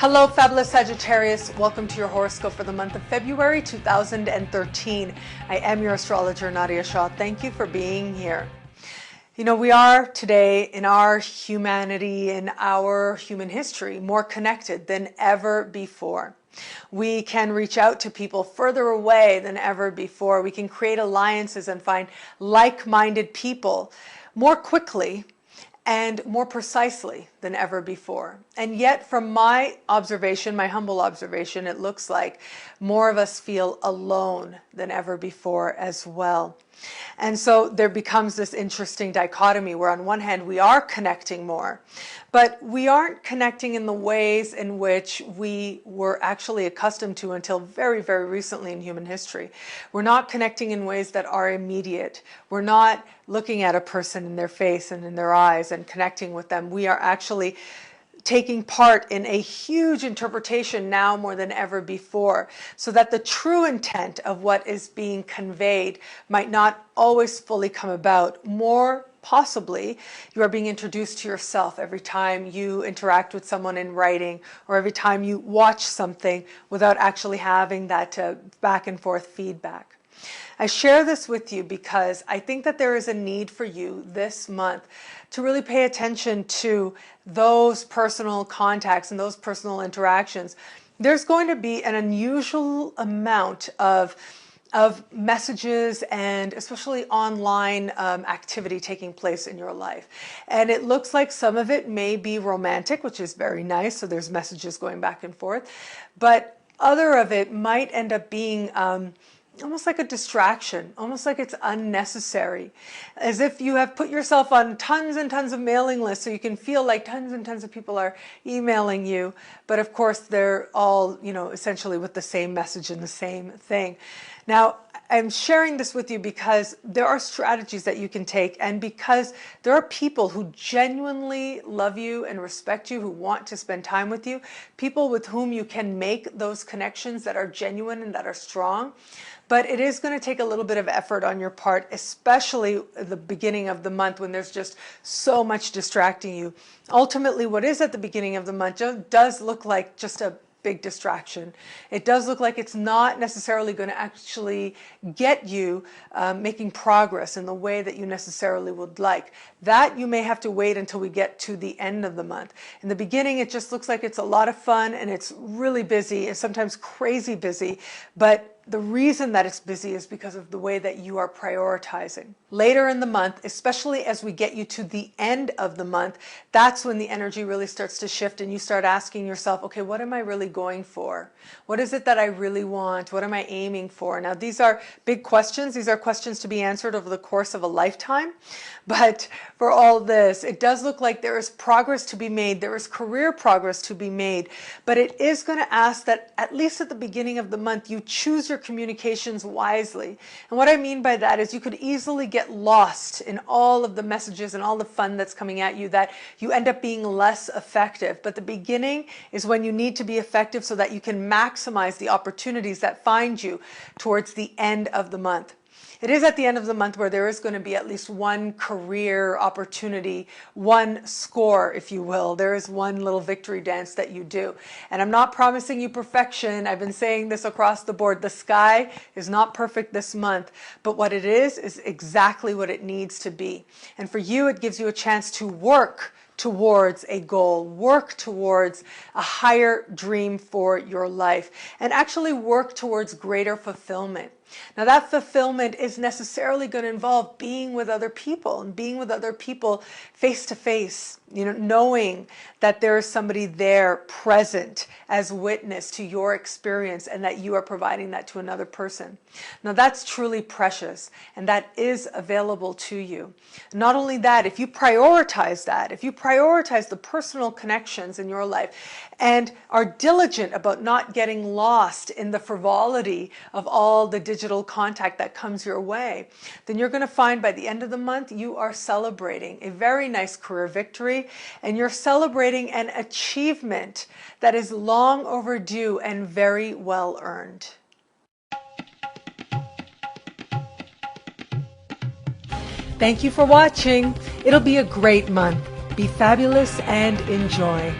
Hello, Fabulous Sagittarius. Welcome to your horoscope for the month of February 2013. I am your astrologer, Nadiya Shah. Thank you for being here. You know, we are today in our humanity, in our human history, more connected than ever before. We can reach out to people further away than ever before. We can create alliances and find like-minded people more quickly and more precisely than ever before. And yet, from my observation, my humble observation, it looks like more of us feel alone than ever before as well. And so there becomes this interesting dichotomy where on one hand we are connecting more, but we aren't connecting in the ways in which we were actually accustomed to until very, very recently in human history. We're not connecting in ways that are immediate. We're not looking at a person in their face and in their eyes and connecting with them. We are actually taking part in a huge interpretation now more than ever before, so that the true intent of what is being conveyed might not always fully come about. More possibly, you are being introduced to yourself every time you interact with someone in writing or every time you watch something without actually having that back and forth feedback. I share this with you because I think that there is a need for you this month to really pay attention to those personal contacts and those personal interactions. There's going to be an unusual amount of messages and especially online activity taking place in your life. And it looks like some of it may be romantic, which is very nice. So there's messages going back and forth. But other of it might end up being almost like a distraction, almost like it's unnecessary, as if you have put yourself on tons and tons of mailing lists so you can feel like tons and tons of people are emailing you, but of course they're all, you know, essentially with the same message and the same thing. Now, I'm sharing this with you because there are strategies that you can take, and because there are people who genuinely love you and respect you, who want to spend time with you, people with whom you can make those connections that are genuine and that are strong. But it is going to take a little bit of effort on your part, especially at the beginning of the month when there's just so much distracting you. Ultimately, what is at the beginning of the month does look like just a big distraction. It does look like it's not necessarily going to actually get you making progress in the way that you necessarily would like. That you may have to wait until we get to the end of the month. In the beginning, it just looks like it's a lot of fun and it's really busy and sometimes crazy busy, but the reason that it's busy is because of the way that you are prioritizing. Later in the month, especially as we get you to the end of the month, that's when the energy really starts to shift and you start asking yourself, okay, what am I really going for? What is it that I really want? What am I aiming for? Now, these are big questions. These are questions to be answered over the course of a lifetime. But for all this, it does look like there is progress to be made. There is career progress to be made. But it is going to ask that at least at the beginning of the month, you choose your communications wisely. And what I mean by that is you could easily get lost in all of the messages and all the fun that's coming at you, that you end up being less effective. But the beginning is when you need to be effective so that you can maximize the opportunities that find you towards the end of the month. It is at the end of the month where there is going to be at least one career opportunity, one score, if you will. There is one little victory dance that you do. And I'm not promising you perfection. I've been saying this across the board. The sky is not perfect this month, but what it is exactly what it needs to be. And for you, it gives you a chance to work towards a goal, work towards a higher dream for your life, and actually work towards greater fulfillment. Now, that fulfillment is necessarily going to involve being with other people, and being with other people face to face, you know, knowing that there is somebody there present as witness to your experience and that you are providing that to another person. Now, that's truly precious, and that is available to you. Not only that, if you prioritize that, if you prioritize the personal connections in your life and are diligent about not getting lost in the frivolity of all the digital contact that comes your way, then you're going to find by the end of the month you are celebrating a very nice career victory, and you're celebrating an achievement that is long overdue and very well earned. Thank you for watching. It'll be a great month. Be fabulous and enjoy.